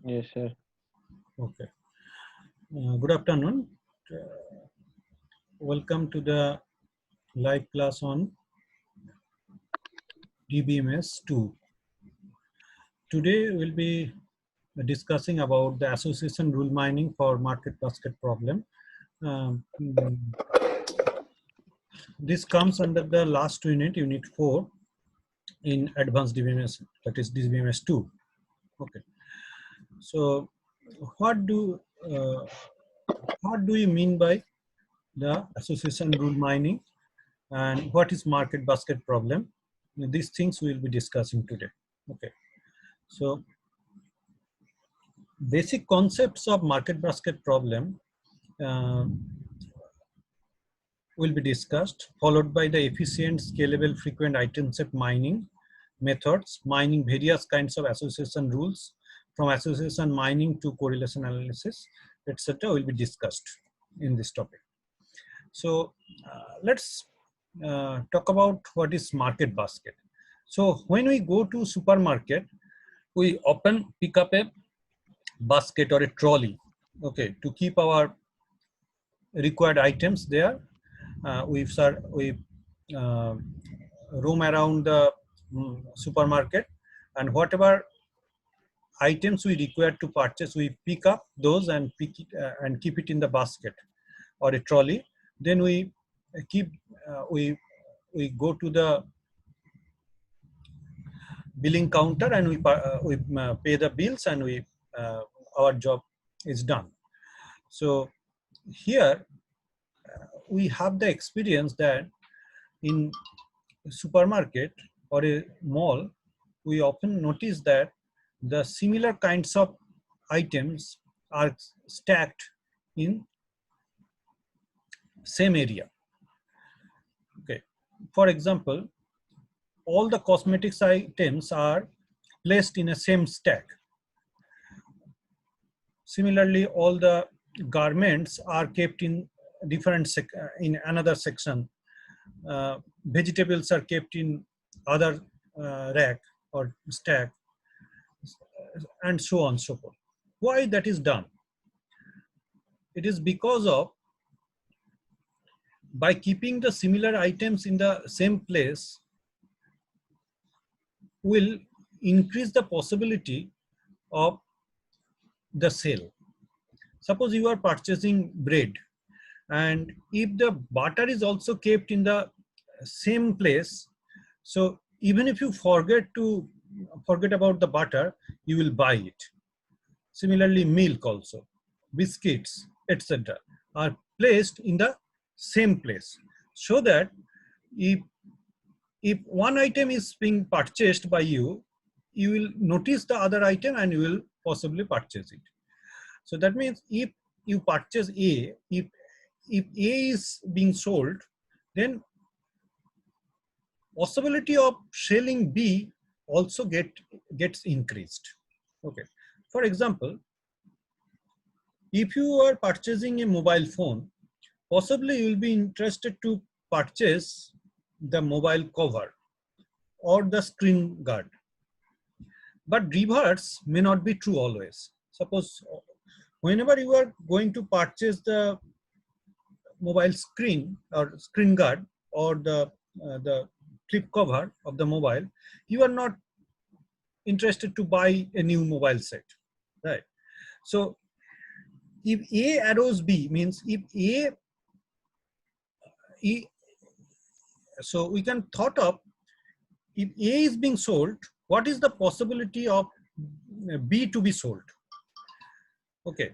Yes, sir. Okay. Good afternoon. Welcome to the live class on DBMS 2. Today we'll be discussing about the association rule mining for market basket problem. Um, mm, this comes under the last unit, unit 4 in advanced DBMS, that is DBMS 2. Okay. So what do uh, what do you mean by the association rule mining, and what is market basket problem? These things we'll be discussing today. Okay, so basic concepts of market basket problem uh, will be discussed, followed by the efficient, scalable, frequent item set mining methods, mining various kinds of association rules, from association mining to correlation analysis, etc. will be discussed in this topic. So let's talk about what is market basket. So when we go to supermarket, we often pick up a basket or a trolley, okay, to keep our required items there. We uh, roam around the supermarket, and whatever items we require to purchase, we pick up those and pick it and keep it in the basket or a trolley. Then we keep we go to the billing counter, and we pay the bills, and we our job is done. So here we have the experience that in supermarket or a mall, we often notice that the similar kinds of items are stacked in same area. Okay, for example, all the cosmetics items are placed in a same stack. Similarly, all the garments are kept in different in another section. Vegetables are kept in other rack or stack, and so on and so forth. Why that is done? It is because of, by keeping the similar items in the same place, will increase the possibility of the sale. Suppose you are purchasing bread, and if the butter is also kept in the same place, so even if you forget about the butter, you will buy it. Similarly, milk also, biscuits, etc. are placed in the same place, so that if one item is being purchased by you, you will notice the other item and you will possibly purchase it. So that means if you purchase A, if A is being sold, then possibility of selling B also gets increased. Okay. For example, if you are purchasing a mobile phone, possibly you will be interested to purchase the mobile cover or the screen guard. But reverse may not be true always. Suppose whenever you are going to purchase the mobile screen or screen guard or the flip cover of the mobile, you are not interested to buy a new mobile set, right? So if A arrows B, means if E, so we can thought of, if A is being sold, what is the possibility of B to be sold? Okay,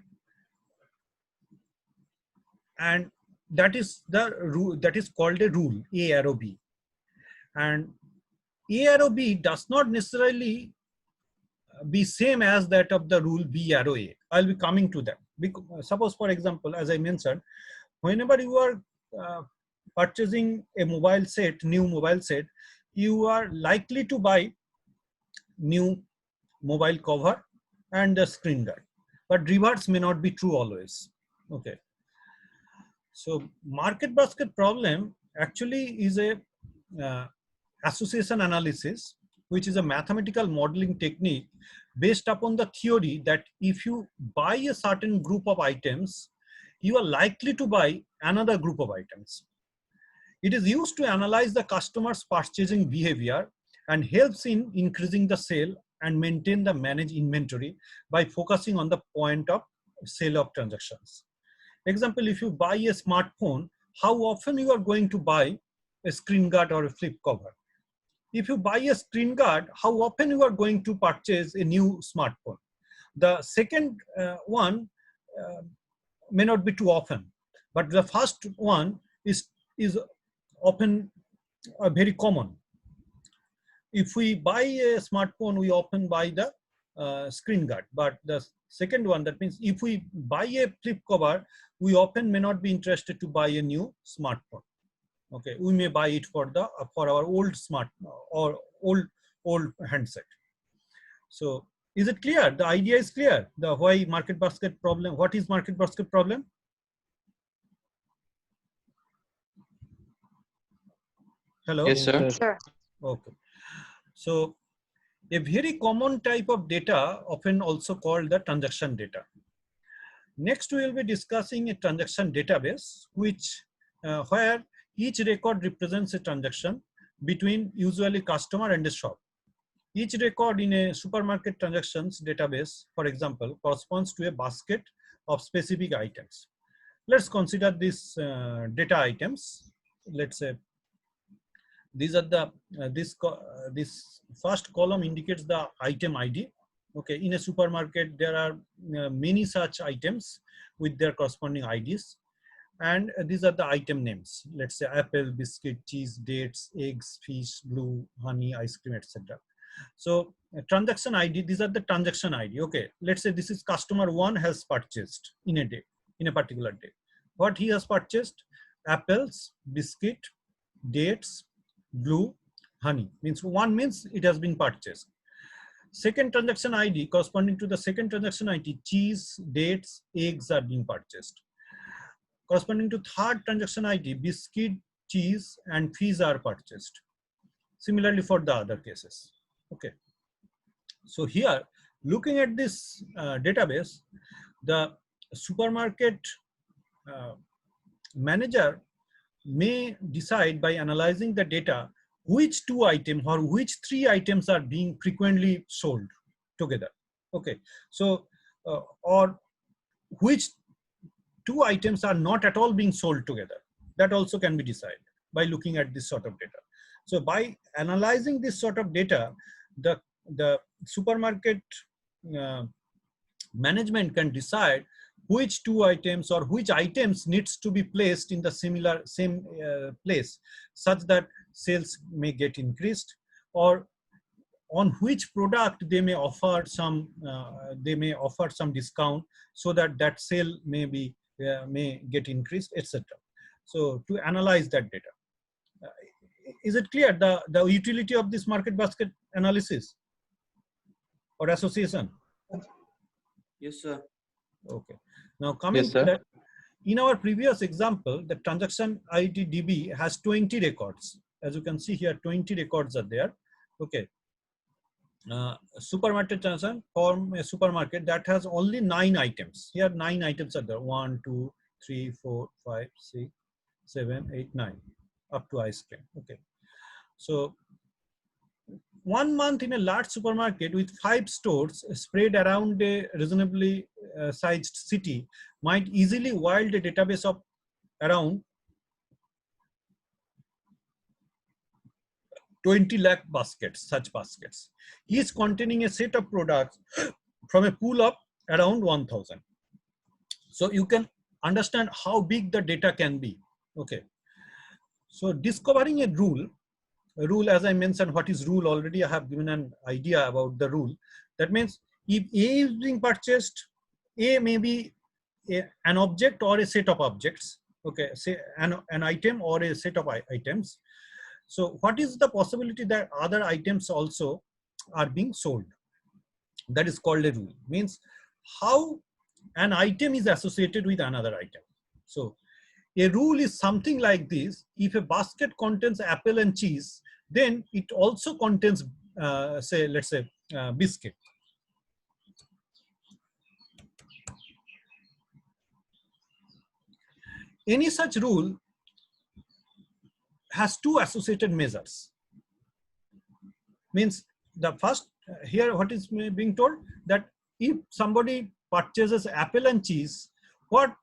and that is the rule, that is called a rule, A arrow B. And A arrow B does not necessarily be same as that of the rule B arrow A. I'll be coming to that. Because, suppose, for example, as I mentioned, whenever you are purchasing a mobile set, new mobile set, you are likely to buy new mobile cover and the screen guard. But reverse may not be true always. Okay. So market basket problem actually is a association analysis, which is a mathematical modeling technique based upon the theory that if you buy a certain group of items, you are likely to buy another group of items. It is used to analyze the customer's purchasing behavior and helps in increasing the sale and maintain the managed inventory by focusing on the point of sale of transactions. Example, if you buy a smartphone, how often you are going to buy a screen guard or a flip cover? If you buy a screen guard, how often you are going to purchase a new smartphone? The second one may not be too often, but the first one is often very common. If we buy a smartphone, we often buy the screen guard, but the second one, that means if we buy a flip cover, we often may not be interested to buy a new smartphone. Okay, we may buy it for our old or old handset. So is it clear? The idea is clear. The why market basket problem. What is market basket problem? Hello. Yes, sir. Sure. Okay. So a very common type of data, often also called the transaction data. Next, we will be discussing a transaction database, which where each record represents a transaction between usually customer and a shop. Each record in a supermarket transactions database, for example, corresponds to a basket of specific items. Let's consider these data items. Let's say these are the this first column indicates the item ID. Okay, in a supermarket there are many such items with their corresponding IDs, and these are the item names. Let's say apple, biscuit, cheese, dates, eggs, fish, glue, honey, ice cream, etc. So transaction ID, these are the transaction ID. Okay, let's say this is customer 1 has purchased in a day, in a particular day. What he has purchased? Apples, biscuit, dates, glue, honey. Means 1 means it has been purchased. Second transaction ID, corresponding to the second transaction ID, cheese, dates, eggs are being purchased. Corresponding to third transaction ID, biscuit, cheese, and fish are purchased. Similarly for the other cases. Okay. So here, looking at this database, the supermarket manager may decide by analyzing the data which 2 items or which 3 items are being frequently sold together. Okay, so or which 2 items are not at all being sold together. That also can be decided by looking at this sort of data. So by analyzing this sort of data, the supermarket management can decide which 2 items or which items needs to be placed in the same place, such that sales may get increased, or on which product they may offer some discount so that that sale may get increased, etc. So to analyze that data, is it clear the utility of this market basket analysis or association? Yes, sir. Okay. Now coming to that, in our previous example, the transaction ID DB has 20 records. As you can see here, 20 records are there. Okay. Supermarket transaction from a supermarket that has only 9 items. Here 9 items are there. 1, 2, 3, 4, 5, 6, 7, 8, 9, up to ice cream. Okay. So 1 month in a large supermarket with 5 stores spread around a reasonably sized city might easily wield a database of around 20 lakh baskets, such baskets, each containing a set of products from a pool of around 1000. So you can understand how big the data can be. Okay. So discovering a rule, as I mentioned, what is rule already, I have given an idea about the rule. That means if A is being purchased, A may be an object or a set of objects. Okay, say an item or a set of items. So what is the possibility that other items also are being sold? That is called a rule. Means how an item is associated with another item. So a rule is something like this. If a basket contains apple and cheese, then it also contains, let's say, biscuit. any such rule has two associated measures. Means the first, here what is being told, that if somebody purchases apple and cheese, what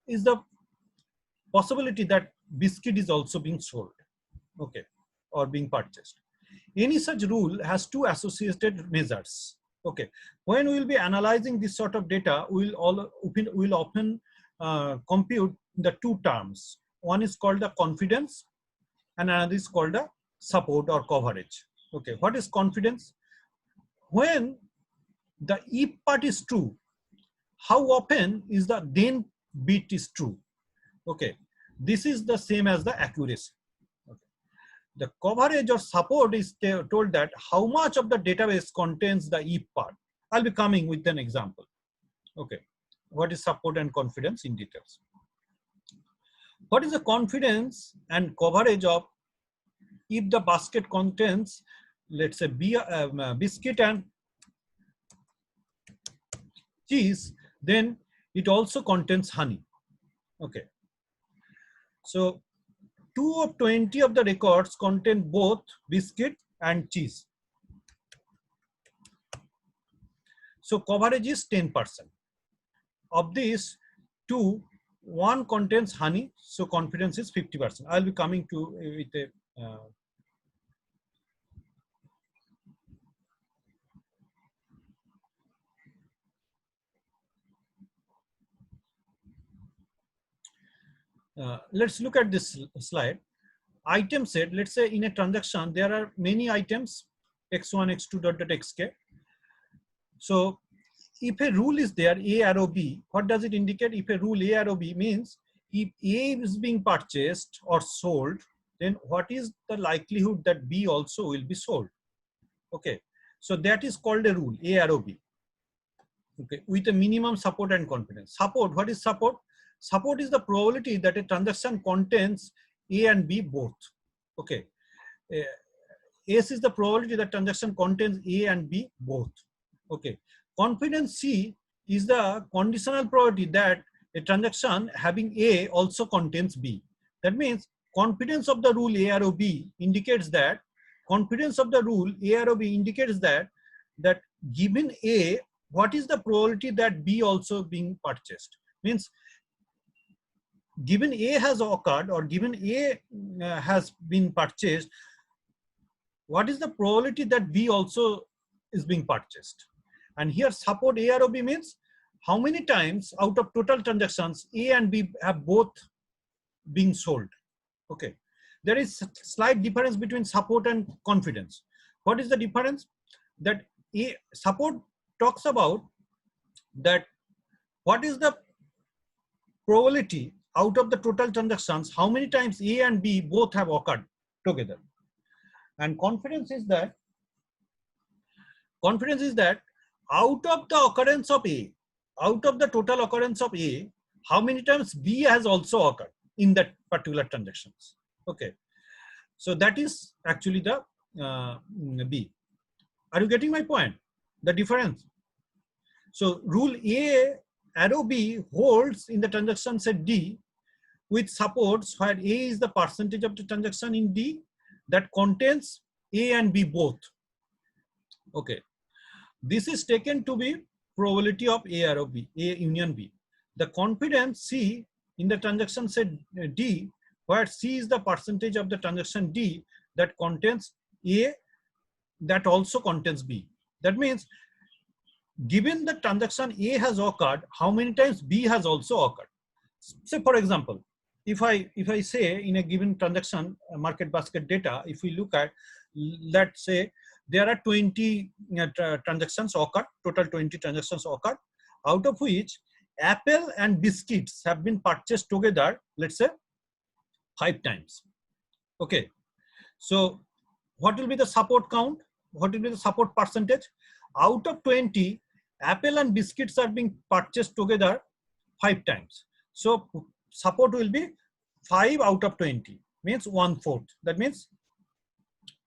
is the possibility that biscuit is also being sold, okay, or being purchased. Any such rule has two associated measures. Okay, when we will be analyzing this sort of data, we will often compute the two terms. One is called the confidence and another is called the support or coverage. Okay, what is confidence? When the if part is true, how often is the then bit is true? Okay, this is the same as the accuracy. Okay. The coverage or support is told that how much of the database contains the if part. I'll be coming with an example. Okay, what is support and confidence in details? What is the confidence and coverage of if the basket contains, let's say, biscuit and cheese, then it also contains honey. Okay. So 2 of 20 of the records contain both biscuit and cheese. So coverage is 10%. Of this, 1 contains honey, so confidence is 50%. I'll be coming to with a let's look at this slide. Item set, let's say in a transaction, there are many items, x1, x2, xk. So if a rule is there, A arrow B, what does it indicate? If a rule A arrow B means if A is being purchased or sold, then what is the likelihood that B also will be sold? Okay, so that is called a rule, A arrow B. Okay, with a minimum support and confidence. Support, what is support? Support is the probability that a transaction contains A and B both. Okay, S is the probability that transaction contains A and B both. Okay, confidence C is the conditional probability that a transaction having A also contains B. That means confidence of the rule A arrow B indicates that confidence of the rule A arrow B indicates that given A, what is the probability that B also being purchased? Means given A has occurred or given A has been purchased, what is the probability that B also is being purchased? And here support A arrow B means how many times out of total transactions A and B have both being sold. Okay, there is a slight difference between support and confidence. What is the difference? That A support talks about that what is the probability out of the total transactions, how many times A and B both have occurred together. And confidence is that out of the occurrence of A, out of the total occurrence of A, how many times B has also occurred in that particular transactions. Okay, so that is actually the B. Are you getting my point? The difference. So rule A arrow B holds in the transaction set D with supports where A is the percentage of the transaction in D that contains A and B both. Okay, this is taken to be probability of A arrow B, A union B. The confidence C in the transaction set D, where C is the percentage of the transaction D that contains A that also contains B. That means given the transaction A has occurred, how many times B has also occurred? Say for example, if I say in a given transaction market basket data, if we look at, let's say there are 20 transactions occurred, total 20 transactions occurred, out of which apple and biscuits have been purchased together, let's say 5 times. Okay, so what will be the support count? What will be the support percentage? Out of 20, apple and biscuits are being purchased together 5 times. So support will be 5 out of 20, means 1/4. That means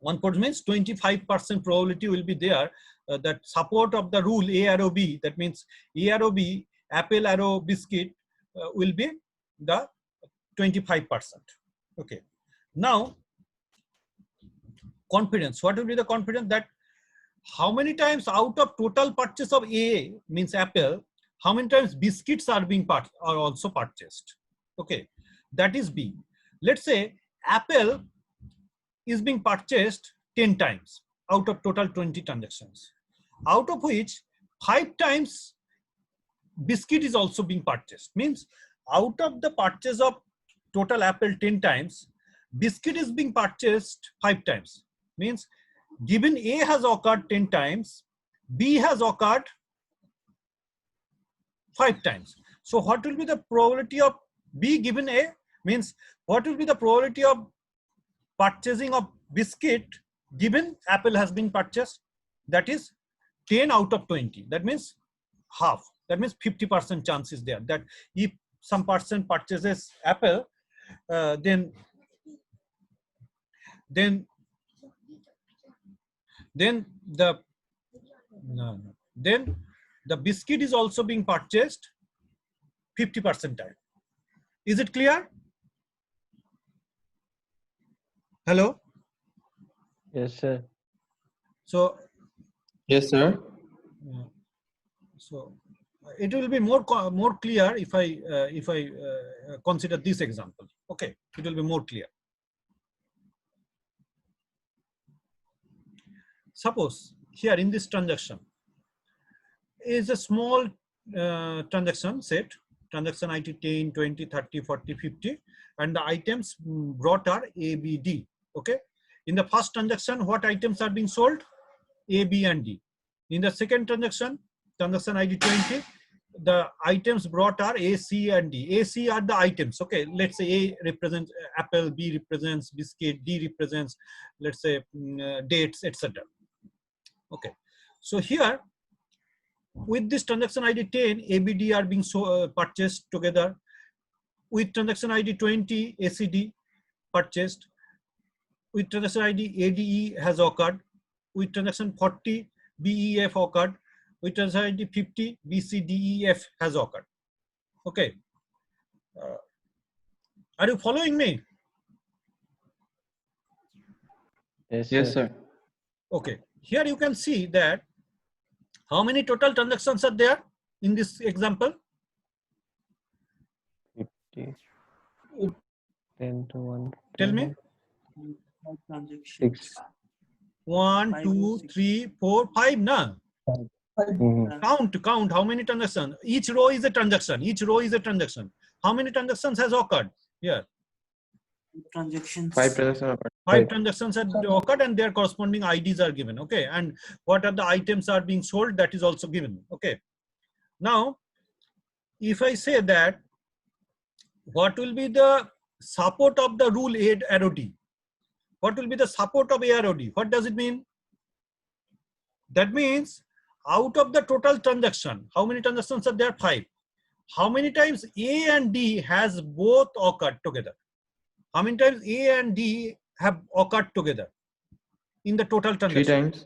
1/4 means 25% probability will be there that support of the rule A arrow B, that means A arrow B, apple arrow biscuit will be the 25%. Okay. Now, confidence. What will be the confidence? That how many times out of total purchase of A, means Apple, how many times biscuits are also purchased? Okay, that is B. Let's say Apple is being purchased 10 times out of total 20 transactions, out of which 5 times biscuit is also being purchased. Means out of the purchase of total Apple 10 times, biscuit is being purchased 5 times. Means given A has occurred 10 times, B has occurred 5 times. So what will be the probability of B given A? Means what will be the probability of purchasing of biscuit given Apple has been purchased? That is 10 out of 20. That means half. That means 50% chance is there that if some person purchases Apple, then the biscuit is also being purchased 50% time. Is it clear? Hello? Yes, sir. So Yes, sir. So it will be more clear if I consider this example. Okay, it will be more clear. Suppose here in this transaction is a small transaction set, transaction ID 10, 20, 30, 40, 50, and the items brought are A, B, D. Okay. In the first transaction, what items are being sold? A, B, and D. In the second transaction, transaction ID 20, the items brought are A, C, and D. A, C are the items. Okay, let's say A represents Apple, B represents biscuit, D represents, let's say, dates, etc. Okay, so here with this transaction ID 10, ABD are being purchased together. With transaction ID 20, ACD purchased. With transaction ID ADE has occurred. With transaction 40, BEF occurred. With transaction ID 50, BCDEF has occurred. Okay. Are you following me? Yes, sir. Okay. Here you can see that how many total transactions are there in this example? 50. 10 to 1. Tell me. 6. 1, 2, 3, 4, 5. No. Mhm. Count how many transactions. Each row is a transaction. Each row is a transaction. How many transactions has occurred here? Transactions. 5 transactions. 5 transactions have occurred and their corresponding IDs are given. Okay, and what are the items are being sold, that is also given. Okay, now if I say that what will be the support of the rule A arrow D? What will be the support of A arrow D? What does it mean? That means out of the total transaction, how many transactions are there? 5. How many times A and D has both occurred together? How many times A and D have occurred together in the total 3 transaction? times.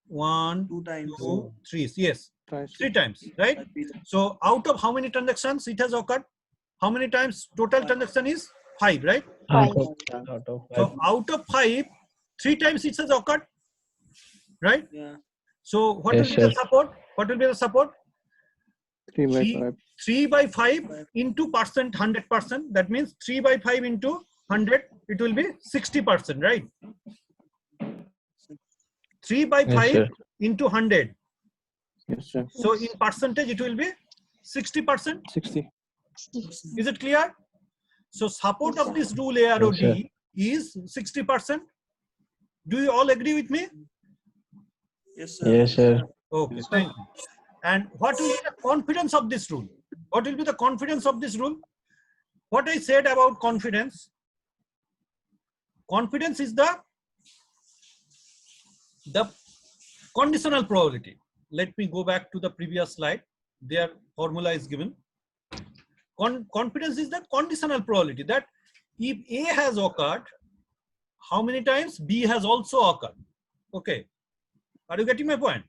1, 2 times. 2, 3. Yes, Twice. 3 times, right? So out of how many transactions it has occurred? How many times total transaction is? 5, right? Out of 5. So out of 5, 3 times it has occurred, right? Yeah. So what Yes, will be the sir. support? What will be the support? 3 by 5. 3 by 5 into percent, 100%. That means 3 by 5 into 100, it will be 60%, right? 3 by 5 Yes, sir. into 100. Yes, sir. So in percentage, it will be 60%. 60. Is it clear? So support of this rule AROD Yes, is 60%. Do you all agree with me? Yes, sir. Yes, sir. Okay, thank you. And what will be the confidence of this rule? What will be the confidence of this rule? What I said about confidence. Confidence is the conditional probability. Let me go back to the previous slide. Their formula is given. Confidence is the conditional probability that if A has occurred, how many times B has also occurred? Okay. Are you getting my point?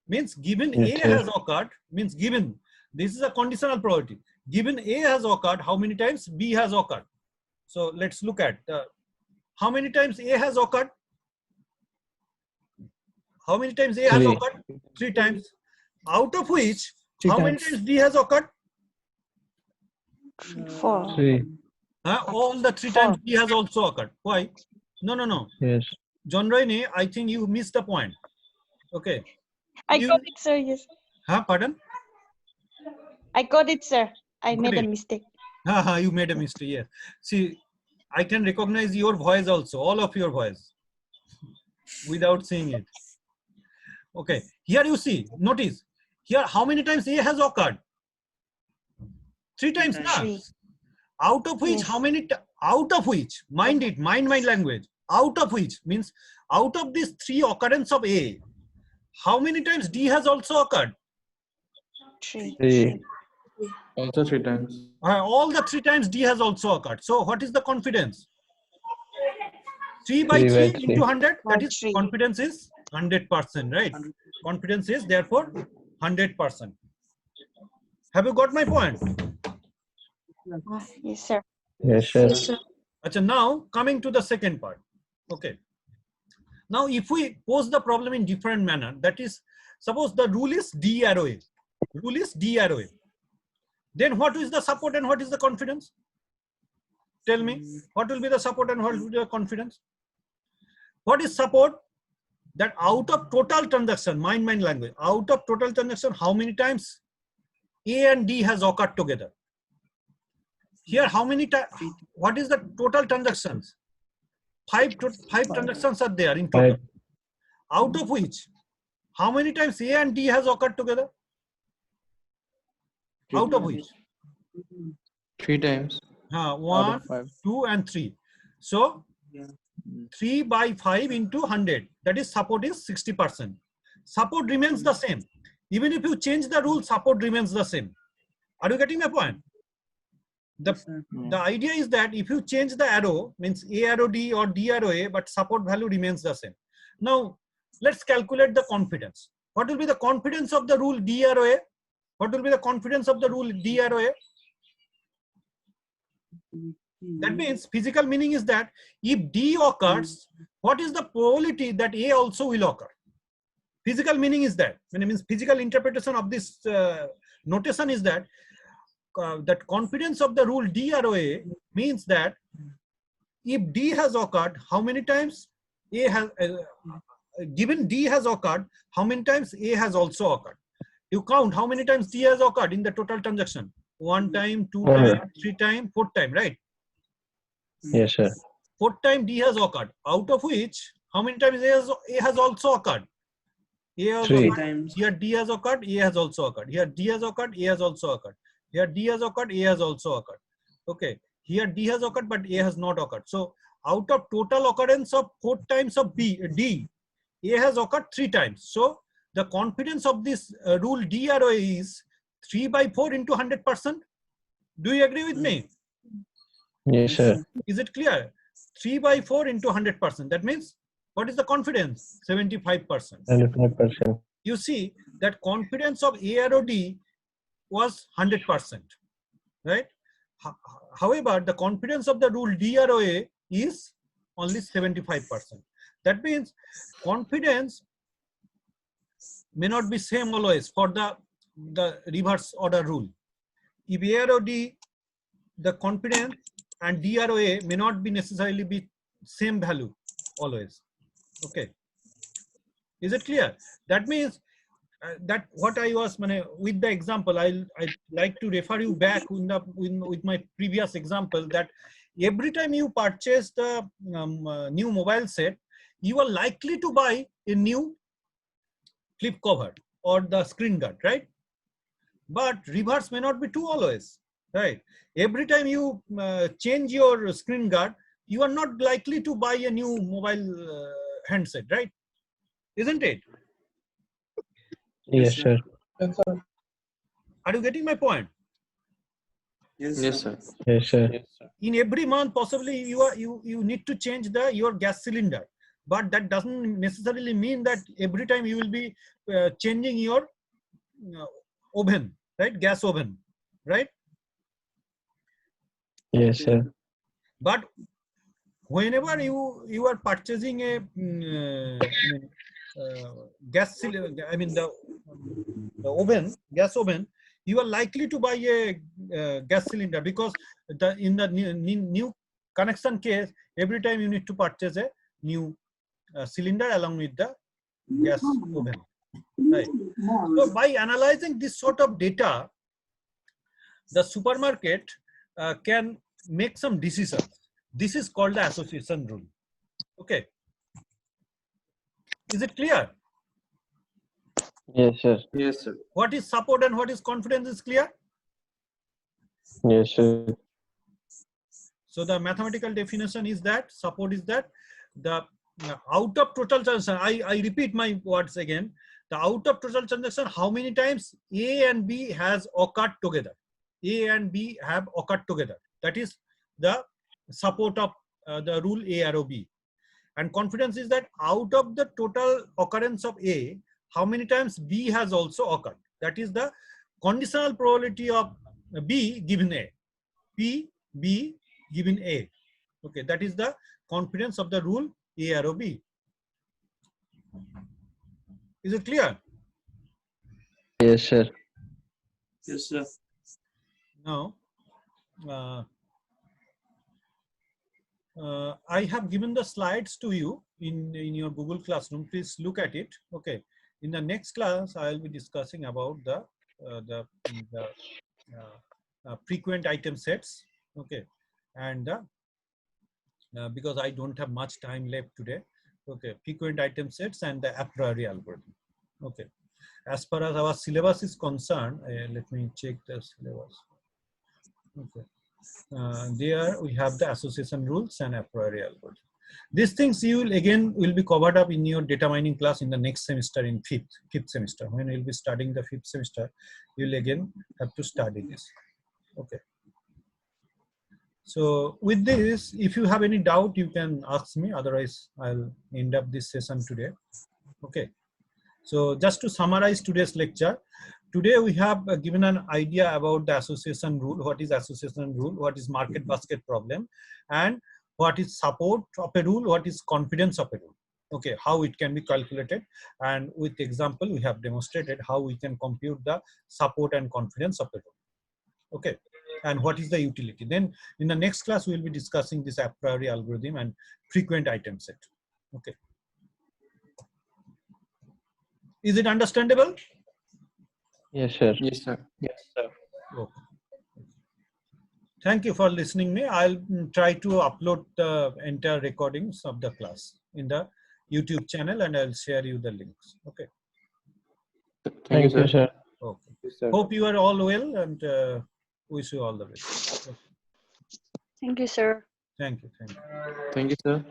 Means given Yes, A sir. has occurred, means given, this is a conditional probability. Given A has occurred, how many times B has occurred? So let's look at how many times A has occurred. How many times A has occurred? 3 times. Out of which, how many times D has occurred? 4. 3. All the 3 times D has also occurred. Why? No. Yes. John Rainey, I think you missed the point. Okay. I You- got it, sir. Yes. Pardon? I got it, sir. I Got made a it. mistake. You made a mistake. Yes. See, I can recognize your voice also, all of your voice, without seeing it. Okay. Here you see, notice, here how many times A has occurred? 3 times. Three Na? times. Out of which, Yes. how many, out of which, mind it, mind my language, out of which means out of these 3 occurrence of A, how many times D has also occurred? 3. 3. Also 3 times. All the 3 times D has also occurred. So what is the confidence? 3 by 3 by 3 3. into 100, that By is 3. confidence is 100%, right? Confidence is therefore 100%. Have you got my point? Yes, sir. Yes, sir. Achha, now coming to the second part. Okay. Now if we pose the problem in different manner, that is, suppose the rule is D arrow A. Rule is D arrow A. Then what is the support and what is the confidence? Tell me, what will be the support and what will be the confidence? What is support? That out of total transaction, mind language, out of total transaction, how many times A and D has occurred together? Here, how many times? What is the total transactions? 5 transactions are there in total. 5. Out of which, how many times A and D has occurred together? Out of which? 3 times. Out 1, of 5. 2, and 3. So 3 by 5 into 100. That is support is 60%. Support remains the same. Even if you change the rule, support remains the same. Are you getting my point? The idea is that if you change the arrow, means A arrow D or D arrow A, but support value remains the same. Now, let's calculate the confidence. What will be the confidence of the rule D arrow A? What will be the confidence of the rule D arrow A? That means physical meaning is that if D occurs, what is the probability that A also will occur? Physical meaning is that, when it means physical interpretation of this notation is that that confidence of the rule D arrow A means that if D has occurred, how many times A has, given D has occurred, how many times A has also occurred? You count how many times D has occurred in the total transaction. 1 time, 2 Okay. time, 3 time, 4 time, right? Yes, sir. 4 time D has occurred. Out of which, how many times A has also occurred? A has 3. occurred. times. Here D has occurred, A has also occurred. Here D has occurred, A has also occurred. Here D has occurred, A has also occurred. Okay. Here D has occurred, but A has not occurred. So out of total occurrence of 4 times of D, A has occurred 3 times. So the confidence of this rule D arrow is 3 by 4 into 100%. Do you agree with me? Yes, sir. Is it clear? 3 by 4 into 100%. That means, what is the confidence? 75%. 75%. You see that confidence of A arrow D was 100%, right? However, the confidence of the rule D arrow A is only 75%. That means confidence may not be same always for the reverse order rule. If A arrow D, the confidence and D arrow A may not be necessarily be same value always. Okay. Is it clear? That means that what I was with the example, I like to refer you back with my previous example that every time you purchase the new mobile set, you are likely to buy a new flip cover or the screen guard, right? But reverse may not be true always, right? Every time you change your screen guard, you are not likely to buy a new mobile handset, right? Isn't it? Yes, sir. Are you getting my point? Yes, sir. Yes, sir. In every month, possibly you need to change your gas cylinder, but that doesn't necessarily mean that every time you will be changing your oven, right? Gas oven, right? Yes, sir. But whenever you are purchasing a gas cylinder, I mean the oven, gas oven, you are likely to buy a gas cylinder, because in the new connection case, every time you need to purchase a new cylinder along with the gas oven, right? So by analyzing this sort of data, the supermarket can make some decisions. This is called the association rule. Okay. Is it clear? Yes, sir. Yes, sir. What is support and what is confidence is clear? Yes, sir. So the mathematical definition is that support is that the out of total transaction, I repeat my words again, the out of total transaction, how many times A and B has occurred together. A and B have occurred together. That is the support of the rule A arrow B. And confidence is that out of the total occurrence of A, how many times B has also occurred. That is the conditional probability of B given A. P, B given A. Okay, that is the confidence of the rule A arrow B. Is it clear? Yes, sir. Yes, sir. Now, I have given the slides to you in your Google Classroom. Please look at it. Okay. In the next class, I will be discussing about the frequent item sets. Okay, and because I don't have much time left today. Okay, frequent item sets and the a priori algorithm. Okay, as far as our syllabus is concerned, let me check the syllabus. Okay. There we have the association rules and a priori algorithm. These things you will be covered up in your data mining class in the next semester, in fifth semester. When you'll be studying the fifth semester, you'll again have to study this. Okay. So with this, if you have any doubt, you can ask me. Otherwise, I'll end up this session today. Okay. So just to summarize today's lecture, today we have given an idea about the association rule. What is association rule? What is market basket problem? And what is support of a rule? What is confidence of a rule? Okay, how it can be calculated. And with example, we have demonstrated how we can compute the support and confidence of a rule. Okay, and what is the utility. Then in the next class, we will be discussing this a priori algorithm and frequent item set. Okay. Is it understandable? Yes, sir. Yes, sir. Yes, sir. Okay. Thank you for listening me. I'll try to upload the entire recordings of the class in the YouTube channel, and I'll share you the links. Okay. Thank you, sir. Okay. Yes, sir. Hope you are all well, and wish you all the best. Okay. Thank you, sir. Thank you. Thank you. Thank you, sir.